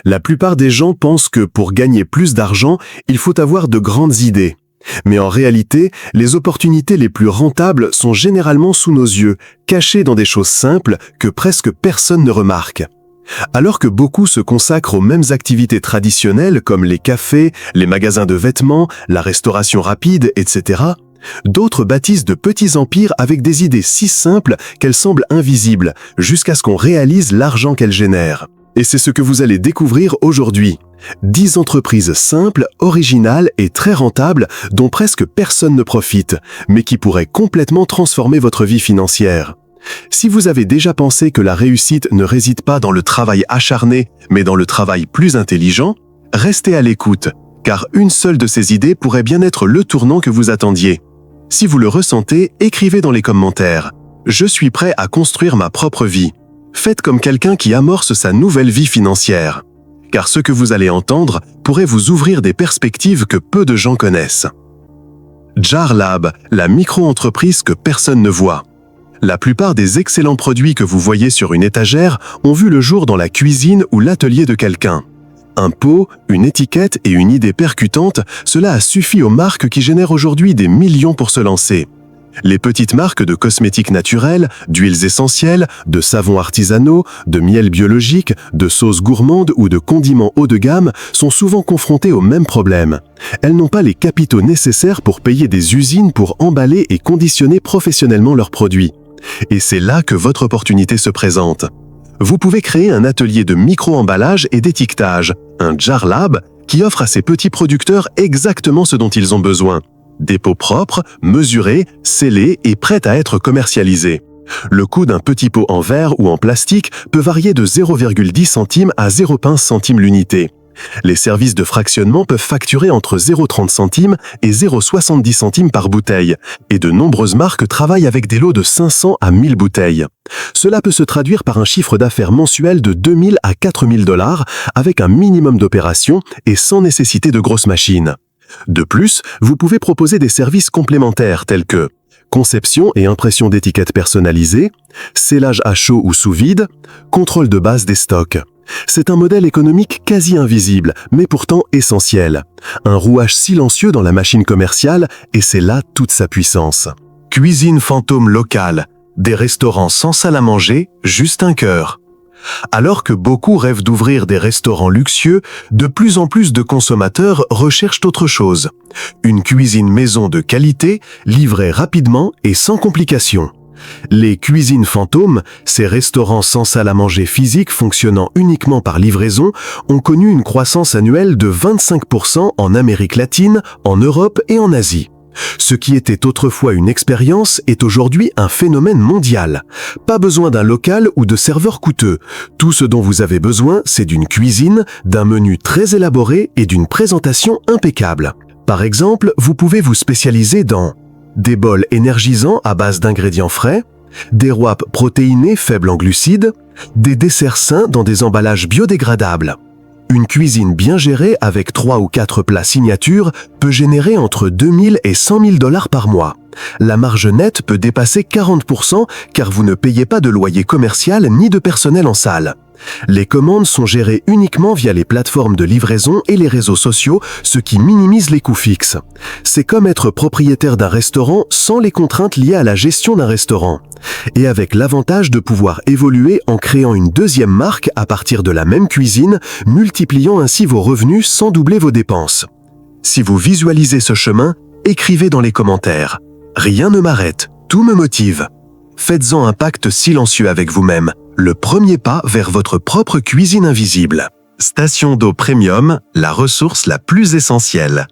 La plupart des gens pensent que pour gagner plus d'argent, il faut avoir de grandes idées. Mais en réalité, les opportunités les plus rentables sont généralement sous nos yeux, cachées dans des choses simples que presque personne ne remarque. Alors que beaucoup se consacrent aux mêmes activités traditionnelles comme les cafés, les magasins de vêtements, la restauration rapide, etc., d'autres bâtissent de petits empires avec des idées si simples qu'elles semblent invisibles, jusqu'à ce qu'on réalise l'argent qu'elles génèrent. Et c'est ce que vous allez découvrir aujourd'hui. 10 entreprises simples, originales et très rentables dont presque personne ne profite, mais qui pourraient complètement transformer votre vie financière. Si vous avez déjà pensé que la réussite ne réside pas dans le travail acharné, mais dans le travail plus intelligent, restez à l'écoute, car une seule de ces idées pourrait bien être le tournant que vous attendiez. Si vous le ressentez, écrivez dans les commentaires « Je suis prêt à construire ma propre vie ». Faites comme quelqu'un qui amorce sa nouvelle vie financière. Car ce que vous allez entendre pourrait vous ouvrir des perspectives que peu de gens connaissent. Jar Lab, la micro-entreprise que personne ne voit. La plupart des excellents produits que vous voyez sur une étagère ont vu le jour dans la cuisine ou l'atelier de quelqu'un. Un pot, une étiquette et une idée percutante, cela a suffi aux marques qui génèrent aujourd'hui des millions pour se lancer. Les petites marques de cosmétiques naturels, d'huiles essentielles, de savons artisanaux, de miel biologique, de sauces gourmandes ou de condiments haut de gamme sont souvent confrontées au même problème. Elles n'ont pas les capitaux nécessaires pour payer des usines pour emballer et conditionner professionnellement leurs produits. Et c'est là que votre opportunité se présente. Vous pouvez créer un atelier de micro-emballage et d'étiquetage, un Jar Lab, qui offre à ces petits producteurs exactement ce dont ils ont besoin. Des pots propres, mesurés, scellés et prêts à être commercialisés. Le coût d'un petit pot en verre ou en plastique peut varier de 0,10 centimes à 0,15 centimes l'unité. Les services de fractionnement peuvent facturer entre 0,30 centimes et 0,70 centimes par bouteille, et de nombreuses marques travaillent avec des lots de 500 à 1000 bouteilles. Cela peut se traduire par un chiffre d'affaires mensuel de 2000 à 4000 $, avec un minimum d'opérations et sans nécessité de grosses machines. De plus, vous pouvez proposer des services complémentaires tels que conception et impression d'étiquettes personnalisées, scellage à chaud ou sous vide, contrôle de base des stocks. C'est un modèle économique quasi invisible, mais pourtant essentiel. Un rouage silencieux dans la machine commerciale, et c'est là toute sa puissance. Cuisine fantôme locale, des restaurants sans salle à manger, juste un cœur. Alors que beaucoup rêvent d'ouvrir des restaurants luxueux, de plus en plus de consommateurs recherchent autre chose. Une cuisine maison de qualité, livrée rapidement et sans complications. Les cuisines fantômes, ces restaurants sans salle à manger physique fonctionnant uniquement par livraison, ont connu une croissance annuelle de 25% en Amérique latine, en Europe et en Asie. Ce qui était autrefois une expérience est aujourd'hui un phénomène mondial. Pas besoin d'un local ou de serveurs coûteux. Tout ce dont vous avez besoin, c'est d'une cuisine, d'un menu très élaboré et d'une présentation impeccable. Par exemple, vous pouvez vous spécialiser dans des bols énergisants à base d'ingrédients frais, des wraps protéinés faibles en glucides, des desserts sains dans des emballages biodégradables. Une cuisine bien gérée avec 3 ou 4 plats signature peut générer entre 2000 et 100 000 $ par mois. La marge nette peut dépasser 40% car vous ne payez pas de loyer commercial ni de personnel en salle. Les commandes sont gérées uniquement via les plateformes de livraison et les réseaux sociaux, ce qui minimise les coûts fixes. C'est comme être propriétaire d'un restaurant sans les contraintes liées à la gestion d'un restaurant. Et avec l'avantage de pouvoir évoluer en créant une deuxième marque à partir de la même cuisine, multipliant ainsi vos revenus sans doubler vos dépenses. Si vous visualisez ce chemin, écrivez dans les commentaires. Rien ne m'arrête, tout me motive. Faites-en un pacte silencieux avec vous-même, le premier pas vers votre propre cuisine invisible. Station d'eau premium, la ressource la plus essentielle.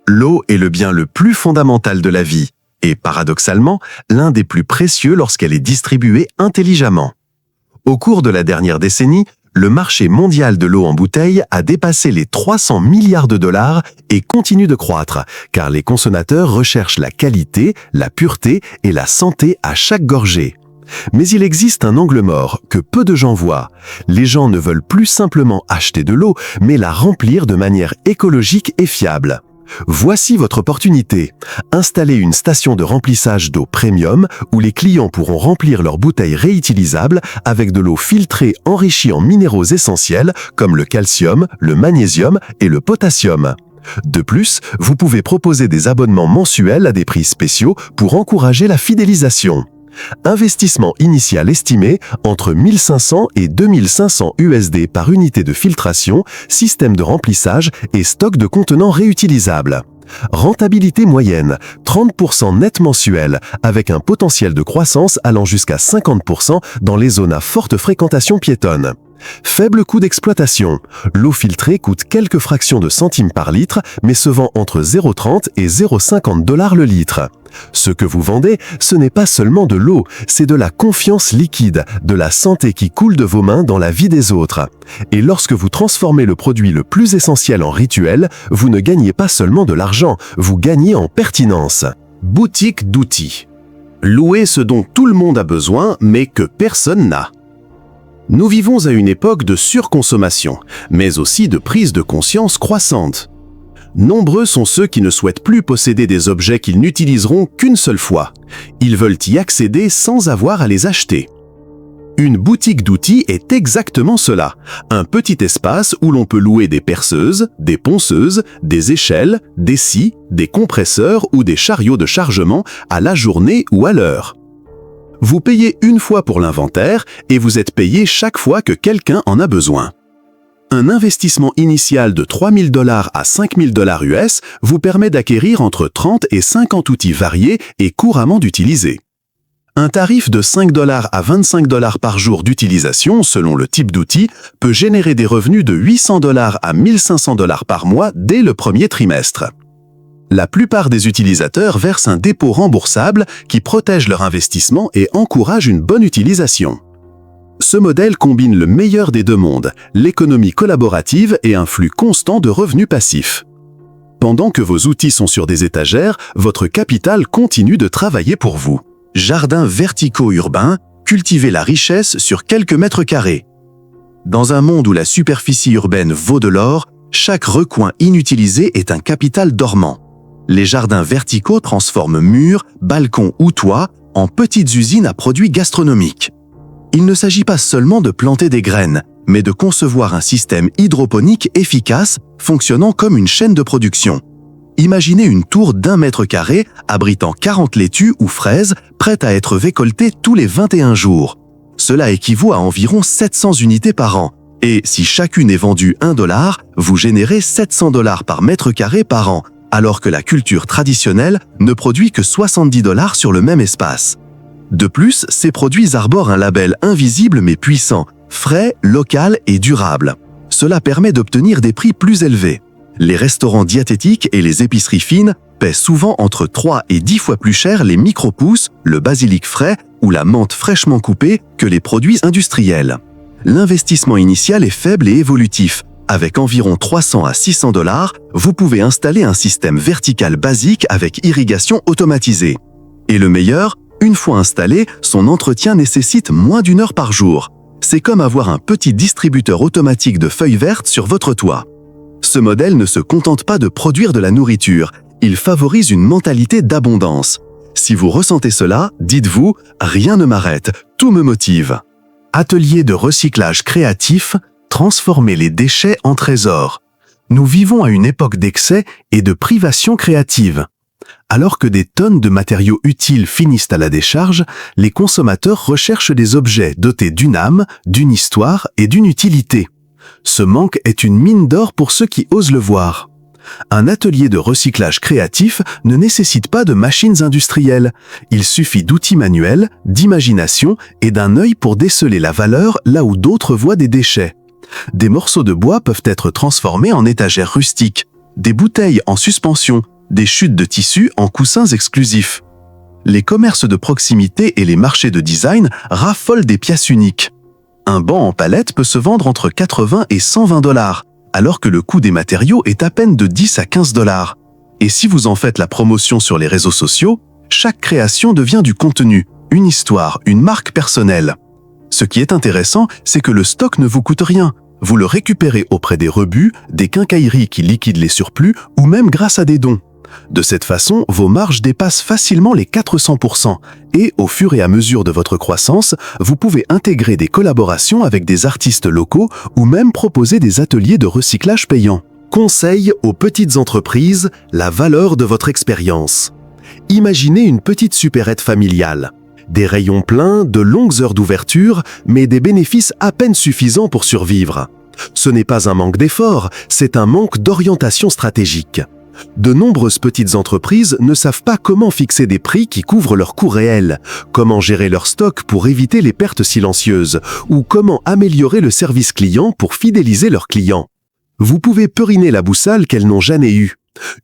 L'eau est le bien le plus fondamental de la vie, et paradoxalement, l'un des plus précieux lorsqu'elle est distribuée intelligemment. Au cours de la dernière décennie, le marché mondial de l'eau en bouteille a dépassé les 300 milliards de dollars et continue de croître, car les consommateurs recherchent la qualité, la pureté et la santé à chaque gorgée. Mais il existe un angle mort que peu de gens voient. Les gens ne veulent plus simplement acheter de l'eau, mais la remplir de manière écologique et fiable. Voici votre opportunité. Installez une station de remplissage d'eau premium où les clients pourront remplir leurs bouteilles réutilisables avec de l'eau filtrée enrichie en minéraux essentiels comme le calcium, le magnésium et le potassium. De plus, vous pouvez proposer des abonnements mensuels à des prix spéciaux pour encourager la fidélisation. Investissement initial estimé entre 1500 et 2500 USD par unité de filtration, système de remplissage et stock de contenants réutilisables. Rentabilité moyenne, 30% net mensuel, avec un potentiel de croissance allant jusqu'à 50% dans les zones à forte fréquentation piétonne. Faible coût d'exploitation. L'eau filtrée coûte quelques fractions de centimes par litre, mais se vend entre 0,30 et 0,50 $ le litre. Ce que vous vendez, ce n'est pas seulement de l'eau, c'est de la confiance liquide, de la santé qui coule de vos mains dans la vie des autres. Et lorsque vous transformez le produit le plus essentiel en rituel, vous ne gagnez pas seulement de l'argent, vous gagnez en pertinence. Boutique d'outils. Louer ce dont tout le monde a besoin, mais que personne n'a. Nous vivons à une époque de surconsommation, mais aussi de prise de conscience croissante. Nombreux sont ceux qui ne souhaitent plus posséder des objets qu'ils n'utiliseront qu'une seule fois. Ils veulent y accéder sans avoir à les acheter. Une boutique d'outils est exactement cela. Un petit espace où l'on peut louer des perceuses, des ponceuses, des échelles, des scies, des compresseurs ou des chariots de chargement à la journée ou à l'heure. Vous payez une fois pour l'inventaire et vous êtes payé chaque fois que quelqu'un en a besoin. Un investissement initial de 3 000 $ à 5 000 $ US vous permet d'acquérir entre 30 et 50 outils variés et couramment d'utiliser. Un tarif de 5 $ à 25 $ par jour d'utilisation, selon le type d'outil, peut générer des revenus de 800 $ à 1 500 $ par mois dès le premier trimestre. La plupart des utilisateurs versent un dépôt remboursable qui protège leur investissement et encourage une bonne utilisation. Ce modèle combine le meilleur des deux mondes, l'économie collaborative et un flux constant de revenus passifs. Pendant que vos outils sont sur des étagères, votre capital continue de travailler pour vous. Jardins verticaux urbains, cultivez la richesse sur quelques mètres carrés. Dans un monde où la superficie urbaine vaut de l'or, chaque recoin inutilisé est un capital dormant. Les jardins verticaux transforment murs, balcons ou toits en petites usines à produits gastronomiques. Il ne s'agit pas seulement de planter des graines, mais de concevoir un système hydroponique efficace fonctionnant comme une chaîne de production. Imaginez une tour d'1 mètre carré abritant 40 laitues ou fraises prêtes à être récoltées tous les 21 jours. Cela équivaut à environ 700 unités par an. Et si chacune est vendue 1 $, vous générez 700 $ par mètre carré par an, alors que la culture traditionnelle ne produit que 70 $ sur le même espace. De plus, ces produits arborent un label invisible mais puissant, frais, local et durable. Cela permet d'obtenir des prix plus élevés. Les restaurants diététiques et les épiceries fines paient souvent entre 3 et 10 fois plus cher les micro-pousses, le basilic frais ou la menthe fraîchement coupée que les produits industriels. L'investissement initial est faible et évolutif. Avec environ 300 à 600 $, vous pouvez installer un système vertical basique avec irrigation automatisée. Et le meilleur, une fois installé, son entretien nécessite moins d'1 heure par jour. C'est comme avoir un petit distributeur automatique de feuilles vertes sur votre toit. Ce modèle ne se contente pas de produire de la nourriture, il favorise une mentalité d'abondance. Si vous ressentez cela, dites-vous « Rien ne m'arrête, tout me motive ». Atelier de recyclage créatif, transformer les déchets en trésors. Nous vivons à une époque d'excès et de privation créative. Alors que des tonnes de matériaux utiles finissent à la décharge, les consommateurs recherchent des objets dotés d'une âme, d'une histoire et d'une utilité. Ce manque est une mine d'or pour ceux qui osent le voir. Un atelier de recyclage créatif ne nécessite pas de machines industrielles. Il suffit d'outils manuels, d'imagination et d'un œil pour déceler la valeur là où d'autres voient des déchets. Des morceaux de bois peuvent être transformés en étagères rustiques, des bouteilles en suspension, des chutes de tissu en coussins exclusifs. Les commerces de proximité et les marchés de design raffolent des pièces uniques. Un banc en palette peut se vendre entre 80 et 120 $, alors que le coût des matériaux est à peine de 10 à 15 $. Et si vous en faites la promotion sur les réseaux sociaux, chaque création devient du contenu, une histoire, une marque personnelle. Ce qui est intéressant, c'est que le stock ne vous coûte rien. Vous le récupérez auprès des rebuts, des quincailleries qui liquident les surplus ou même grâce à des dons. De cette façon, vos marges dépassent facilement les 400% et, au fur et à mesure de votre croissance, vous pouvez intégrer des collaborations avec des artistes locaux ou même proposer des ateliers de recyclage payants. Conseil aux petites entreprises, la valeur de votre expérience. Imaginez une petite supérette familiale. Des rayons pleins, de longues heures d'ouverture, mais des bénéfices à peine suffisants pour survivre. Ce n'est pas un manque d'effort, c'est un manque d'orientation stratégique. De nombreuses petites entreprises ne savent pas comment fixer des prix qui couvrent leurs coûts réels, comment gérer leur stock pour éviter les pertes silencieuses, ou comment améliorer le service client pour fidéliser leurs clients. Vous pouvez puriner la boussole qu'elles n'ont jamais eue.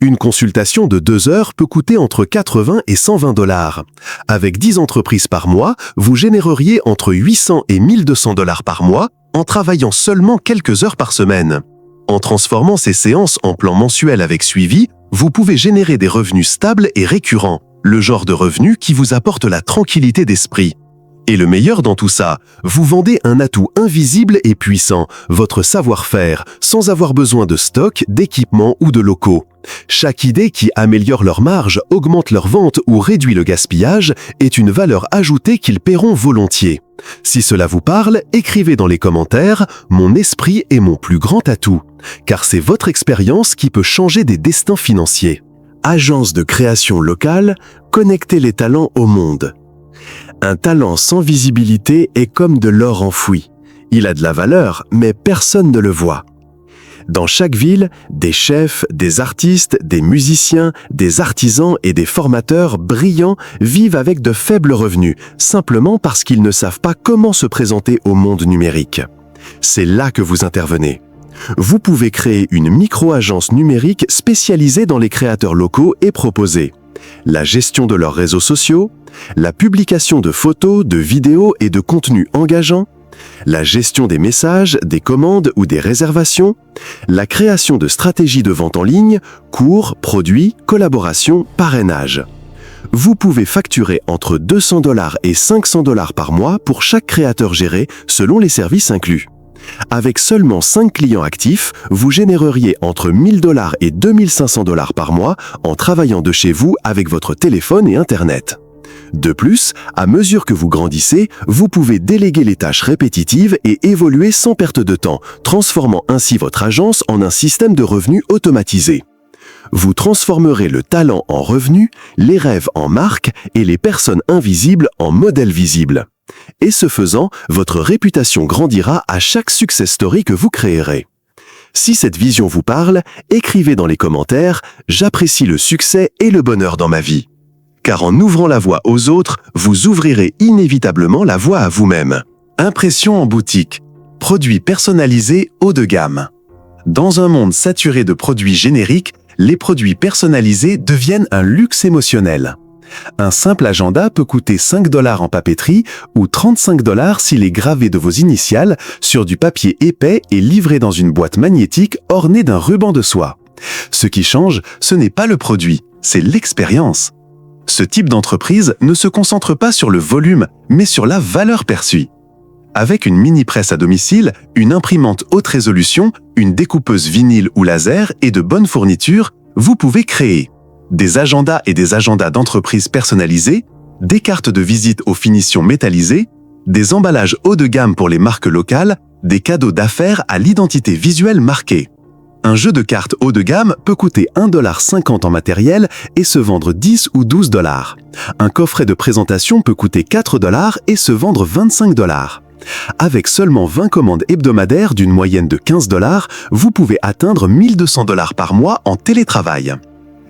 Une consultation de 2 heures peut coûter entre 80 et 120 $. Avec 10 entreprises par mois, vous généreriez entre 800 et 1200 $ par mois en travaillant seulement quelques heures par semaine. En transformant ces séances en plans mensuels avec suivi, vous pouvez générer des revenus stables et récurrents, le genre de revenus qui vous apporte la tranquillité d'esprit. Et le meilleur dans tout ça, vous vendez un atout invisible et puissant, votre savoir-faire, sans avoir besoin de stock, d'équipements ou de locaux. Chaque idée qui améliore leur marge, augmente leur vente ou réduit le gaspillage est une valeur ajoutée qu'ils paieront volontiers. Si cela vous parle, écrivez dans les commentaires « Mon esprit est mon plus grand atout », car c'est votre expérience qui peut changer des destins financiers. Agence de création locale, connectez les talents au monde. Un talent sans visibilité est comme de l'or enfoui. Il a de la valeur, mais personne ne le voit. Dans chaque ville, des chefs, des artistes, des musiciens, des artisans et des formateurs brillants vivent avec de faibles revenus, simplement parce qu'ils ne savent pas comment se présenter au monde numérique. C'est là que vous intervenez. Vous pouvez créer une micro-agence numérique spécialisée dans les créateurs locaux et proposer la gestion de leurs réseaux sociaux, la publication de photos, de vidéos et de contenus engageants, la gestion des messages, des commandes ou des réservations, la création de stratégies de vente en ligne, cours, produits, collaborations, parrainage. Vous pouvez facturer entre 200 $ et 500 $ par mois pour chaque créateur géré selon les services inclus. Avec seulement 5 clients actifs, vous généreriez entre 1 000 $ et 2 500 $ par mois en travaillant de chez vous avec votre téléphone et Internet. De plus, à mesure que vous grandissez, vous pouvez déléguer les tâches répétitives et évoluer sans perte de temps, transformant ainsi votre agence en un système de revenus automatisé. Vous transformerez le talent en revenus, les rêves en marques et les personnes invisibles en modèles visibles. Et ce faisant, votre réputation grandira à chaque success story que vous créerez. Si cette vision vous parle, écrivez dans les commentaires « J'apprécie le succès et le bonheur dans ma vie ». Car en ouvrant la voie aux autres, vous ouvrirez inévitablement la voie à vous-même. Impression en boutique. Produits personnalisés haut de gamme. Dans un monde saturé de produits génériques, les produits personnalisés deviennent un luxe émotionnel. Un simple agenda peut coûter 5 $ en papeterie ou 35 $ s'il est gravé de vos initiales sur du papier épais et livré dans une boîte magnétique ornée d'un ruban de soie. Ce qui change, ce n'est pas le produit, c'est l'expérience. Ce type d'entreprise ne se concentre pas sur le volume, mais sur la valeur perçue. Avec une mini-presse à domicile, une imprimante haute résolution, une découpeuse vinyle ou laser et de bonnes fournitures, vous pouvez créer des agendas et des agendas d'entreprise personnalisés, des cartes de visite aux finitions métallisées, des emballages haut de gamme pour les marques locales, des cadeaux d'affaires à l'identité visuelle marquée. Un jeu de cartes haut de gamme peut coûter 1,50 $ en matériel et se vendre 10 ou 12 $. Un coffret de présentation peut coûter 4 $ et se vendre 25 $. Avec seulement 20 commandes hebdomadaires d'une moyenne de 15 $, vous pouvez atteindre 1 200 $ par mois en télétravail.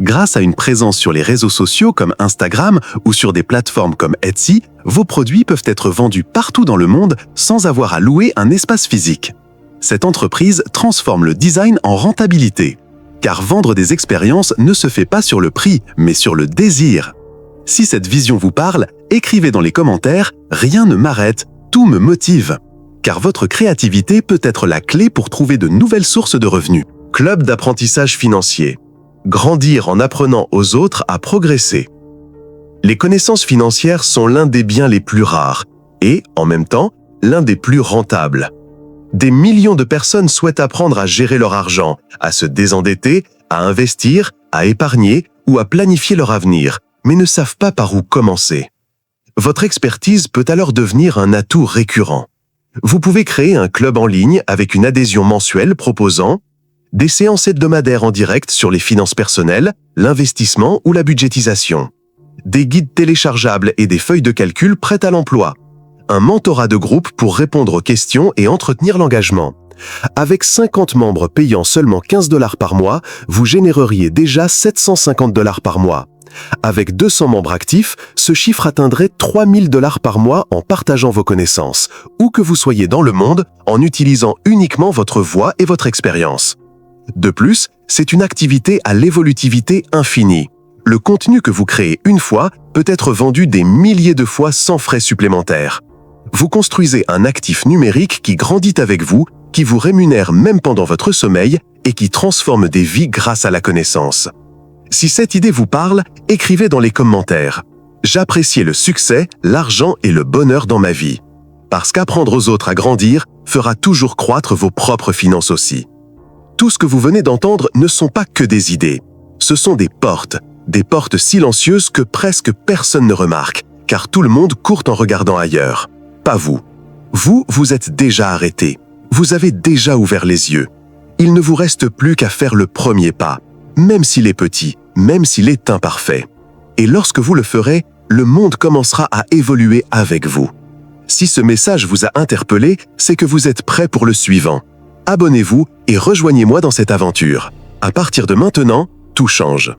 Grâce à une présence sur les réseaux sociaux comme Instagram ou sur des plateformes comme Etsy, vos produits peuvent être vendus partout dans le monde sans avoir à louer un espace physique. Cette entreprise transforme le design en rentabilité. Car vendre des expériences ne se fait pas sur le prix, mais sur le désir. Si cette vision vous parle, écrivez dans les commentaires « Rien ne m'arrête, tout me motive ». Car votre créativité peut être la clé pour trouver de nouvelles sources de revenus. Club d'apprentissage financier. Grandir en apprenant aux autres à progresser. Les connaissances financières sont l'un des biens les plus rares et, en même temps, l'un des plus rentables. Des millions de personnes souhaitent apprendre à gérer leur argent, à se désendetter, à investir, à épargner ou à planifier leur avenir, mais ne savent pas par où commencer. Votre expertise peut alors devenir un atout récurrent. Vous pouvez créer un club en ligne avec une adhésion mensuelle proposant des séances hebdomadaires en direct sur les finances personnelles, l'investissement ou la budgétisation, des guides téléchargeables et des feuilles de calcul prêtes à l'emploi, un mentorat de groupe pour répondre aux questions et entretenir l'engagement. Avec 50 membres payant seulement 15 $ par mois, vous généreriez déjà 750 $ par mois. Avec 200 membres actifs, ce chiffre atteindrait 3 000 $ par mois en partageant vos connaissances, où que vous soyez dans le monde, en utilisant uniquement votre voix et votre expérience. De plus, c'est une activité à l'évolutivité infinie. Le contenu que vous créez une fois peut être vendu des milliers de fois sans frais supplémentaires. Vous construisez un actif numérique qui grandit avec vous, qui vous rémunère même pendant votre sommeil et qui transforme des vies grâce à la connaissance. Si cette idée vous parle, écrivez dans les commentaires « J'appréciais le succès, l'argent et le bonheur dans ma vie ». Parce qu'apprendre aux autres à grandir fera toujours croître vos propres finances aussi. Tout ce que vous venez d'entendre ne sont pas que des idées. Ce sont des portes silencieuses que presque personne ne remarque, car tout le monde court en regardant ailleurs. Pas vous. Vous êtes déjà arrêté. Vous avez déjà ouvert les yeux. Il ne vous reste plus qu'à faire le premier pas, même s'il est petit, même s'il est imparfait. Et lorsque vous le ferez, le monde commencera à évoluer avec vous. Si ce message vous a interpellé, c'est que vous êtes prêt pour le suivant. Abonnez-vous et rejoignez-moi dans cette aventure. À partir de maintenant, tout change.